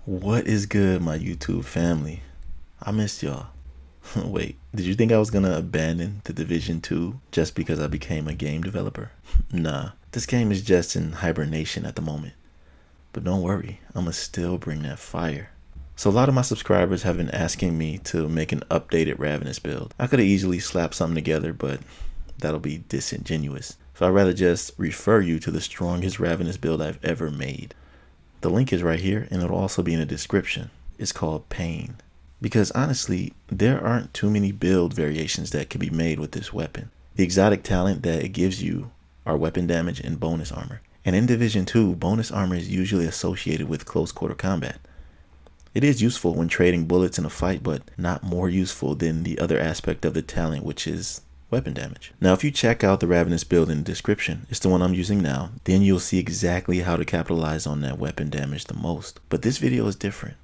What is good, my YouTube family? I missed y'all. Wait, did you think I was gonna abandon the Division 2 just because I became a game developer? Nah, this game is just in hibernation at the moment. But don't worry, I'ma still bring that fire. So a lot of my subscribers have been asking me to make an updated Ravenous build. I could have easily slapped something together, but that'll be disingenuous. So I'd rather just refer you to the strongest Ravenous build I've ever made. The link is right here, and it'll also be in the description. It's called Pain. Because honestly, there aren't too many build variations that can be made with this weapon. The exotic talent that it gives you are weapon damage and bonus armor. And in Division 2, bonus armor is usually associated with close quarter combat. It is useful when trading bullets in a fight, but not more useful than the other aspect of the talent, which is weapon damage. Now, if you check out the Ravenous build in the description, it's the one I'm using now, then you'll see exactly how to capitalize on that weapon damage the most. But this video is different.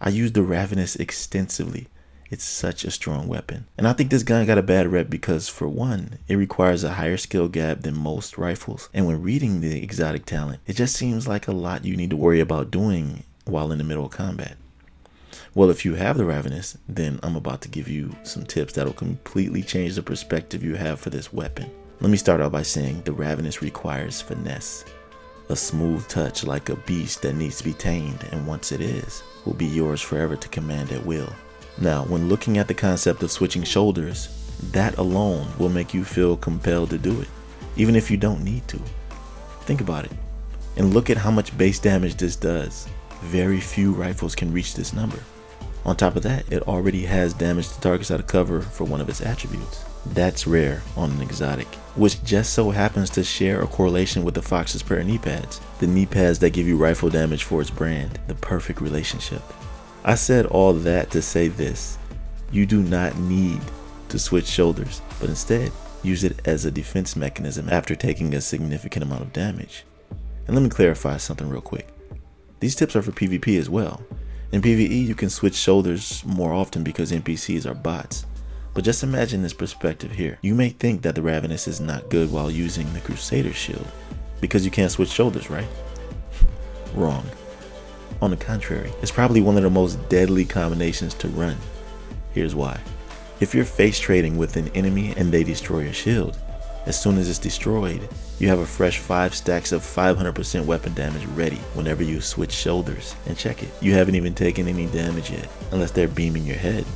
I use the Ravenous extensively. It's such a strong weapon. And I think this gun got a bad rep because, for one, it requires a higher skill gap than most rifles. And when reading the exotic talent, it just seems like a lot you need to worry about doing while in the middle of combat. Well, if you have the Ravenous, then I'm about to give you some tips that'll completely change the perspective you have for this weapon. Let me start out by saying the Ravenous requires finesse. A smooth touch like a beast that needs to be tamed, and once it is, will be yours forever to command at will. Now, when looking at the concept of switching shoulders, that alone will make you feel compelled to do it, even if you don't need to. Think about it, and look at how much base damage this does. Very few rifles can reach this number. On top of that, it already has damage to targets out of cover for one of its attributes. That's rare on an exotic, which just so happens to share a correlation with the Fox's pair of knee pads, the knee pads that give you rifle damage for its brand, the perfect relationship. I said all that to say this: you do not need to switch shoulders, but instead use it as a defense mechanism after taking a significant amount of damage. And let me clarify something real quick. These tips are for PvP as well. In PvE, you can switch shoulders more often because NPCs are bots. But just imagine this perspective here. You may think that the Ravenous is not good while using the Crusader shield because you can't switch shoulders, right? Wrong. On the contrary, it's probably one of the most deadly combinations to run. Here's why. If you're face trading with an enemy and they destroy your shield, as soon as it's destroyed, you have a fresh 5 stacks of 500% weapon damage ready whenever you switch shoulders. And check it, you haven't even taken any damage yet, unless they're beaming your head.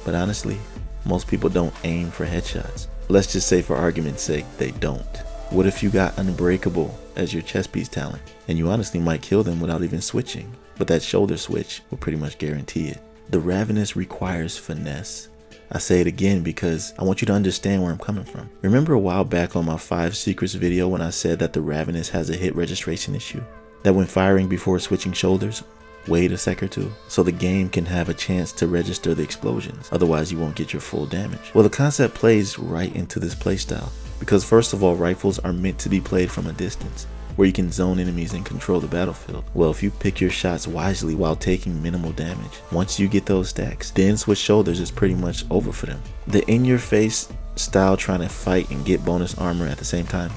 But honestly, most people don't aim for headshots. Let's just say for argument's sake, they don't. What if you got Unbreakable as your chest piece talent, and you honestly might kill them without even switching, but that shoulder switch will pretty much guarantee it. The Ravenous requires finesse. I say it again because I want you to understand where I'm coming from. Remember a while back on my 5 secrets video when I said that the Ravenous has a hit registration issue? That when firing before switching shoulders, wait a sec or two so the game can have a chance to register the explosions, otherwise you won't get your full damage. Well, the concept plays right into this playstyle because first of all, rifles are meant to be played from a distance, where you can zone enemies and control the battlefield. Well, if you pick your shots wisely while taking minimal damage, once you get those stacks, then switch shoulders is pretty much over for them. The in-your-face style trying to fight and get bonus armor at the same time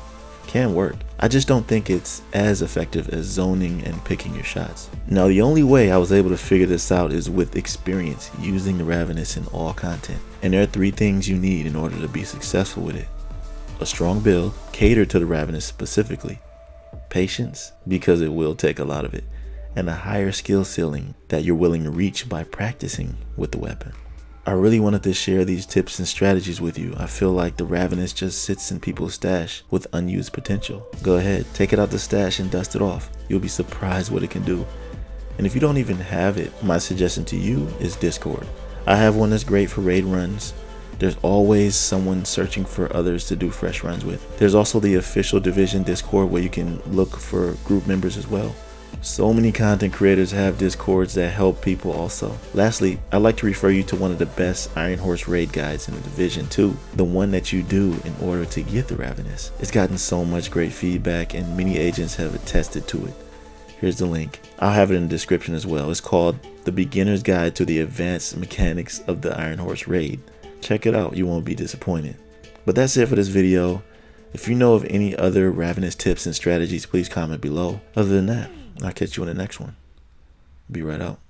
can work. I just don't think it's as effective as zoning and picking your shots. Now, the only way I was able to figure this out is with experience using the Ravenous in all content. And there are 3 things you need in order to be successful with it. A strong build, catered to the Ravenous specifically. Patience, because it will take a lot of it, and a higher skill ceiling that you're willing to reach by practicing with the weapon. I really wanted to share these tips and strategies with you. I feel like the Ravenous just sits in people's stash with unused potential. Go ahead, take it out the stash and dust it off. You'll be surprised what it can do. And if you don't even have it, my suggestion to you is Discord. I have one that's great for raid runs. There's always someone searching for others to do fresh runs with. There's also the official Division Discord where you can look for group members as well. So many content creators have Discords that help people also. Lastly, I'd like to refer you to one of the best Iron Horse raid guides in the Division 2, the one that you do in order to get the Ravenous. It's gotten so much great feedback and many agents have attested to it. Here's the link. I'll have it in the description as well. It's called The Beginner's Guide to the Advanced Mechanics of the Iron Horse Raid. Check it out, you won't be disappointed. But that's it for this video. If you know of any other Ravenous tips and strategies, please comment below. Other than that, I'll catch you in the next one. Be right out.